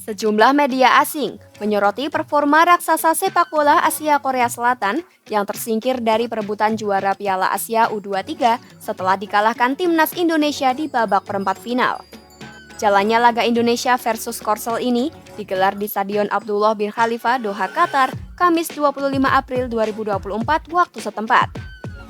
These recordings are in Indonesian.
Sejumlah media asing menyoroti performa raksasa sepak bola Asia Korea Selatan yang tersingkir dari perebutan juara Piala Asia U23 setelah dikalahkan timnas Indonesia di babak perempat final. Jalannya laga Indonesia versus Korsel ini digelar di Stadion Abdullah bin Khalifa, Doha, Qatar, Kamis 25 April 2024 waktu setempat.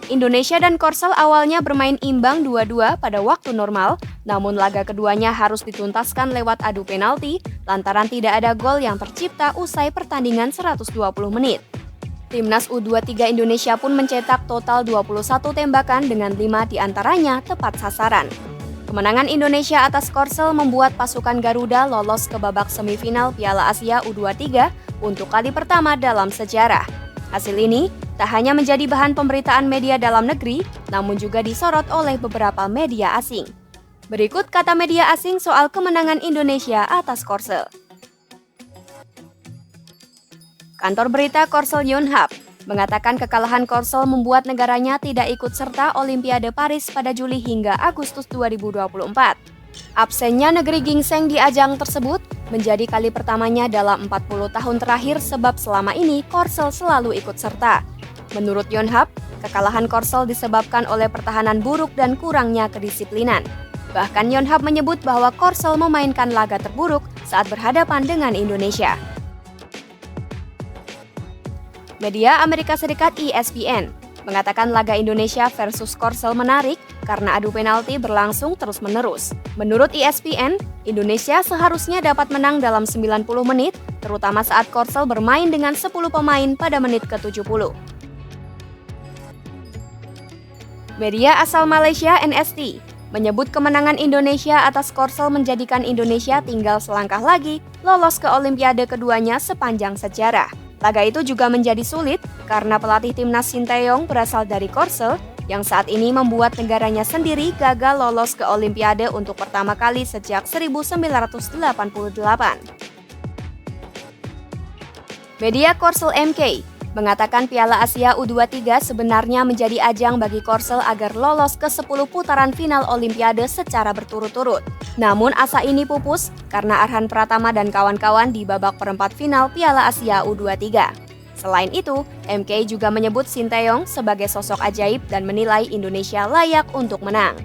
Indonesia dan Korsel awalnya bermain imbang 2-2 pada waktu normal, namun laga keduanya harus dituntaskan lewat adu penalti lantaran tidak ada gol yang tercipta usai pertandingan 120 menit. Timnas U23 Indonesia pun mencetak total 21 tembakan dengan 5 diantaranya tepat sasaran. Kemenangan Indonesia atas Korsel membuat pasukan Garuda lolos ke babak semifinal Piala Asia U23 untuk kali pertama dalam sejarah. Hasil ini tak hanya menjadi bahan pemberitaan media dalam negeri, namun juga disorot oleh beberapa media asing. Berikut kata media asing soal kemenangan Indonesia atas Korsel. Kantor berita Korsel Yonhap mengatakan kekalahan Korsel membuat negaranya tidak ikut serta Olimpiade Paris pada Juli hingga Agustus 2024. Absennya negeri gingseng di ajang tersebut menjadi kali pertamanya dalam 40 tahun terakhir sebab selama ini Korsel selalu ikut serta. Menurut Yonhap, kekalahan Korsel disebabkan oleh pertahanan buruk dan kurangnya kedisiplinan. Bahkan Yonhap menyebut bahwa Korsel memainkan laga terburuk saat berhadapan dengan Indonesia. Media Amerika Serikat ESPN mengatakan laga Indonesia versus Korsel menarik karena adu penalti berlangsung terus-menerus. Menurut ESPN, Indonesia seharusnya dapat menang dalam 90 menit, terutama saat Korsel bermain dengan 10 pemain pada menit ke-70. Media asal Malaysia NST menyebut kemenangan Indonesia atas Korsel menjadikan Indonesia tinggal selangkah lagi lolos ke Olimpiade keduanya sepanjang sejarah. Laga itu juga menjadi sulit karena pelatih timnas Sinteyong berasal dari Korsel yang saat ini membuat negaranya sendiri gagal lolos ke Olimpiade untuk pertama kali sejak 1988. Media Korsel MK mengatakan Piala Asia U23 sebenarnya menjadi ajang bagi Korsel agar lolos ke 10 putaran final Olimpiade secara berturut-turut. Namun asa ini pupus karena Arhan Pratama dan kawan-kawan di babak perempat final Piala Asia U23. Selain itu, MK juga menyebut Sinteyong sebagai sosok ajaib dan menilai Indonesia layak untuk menang.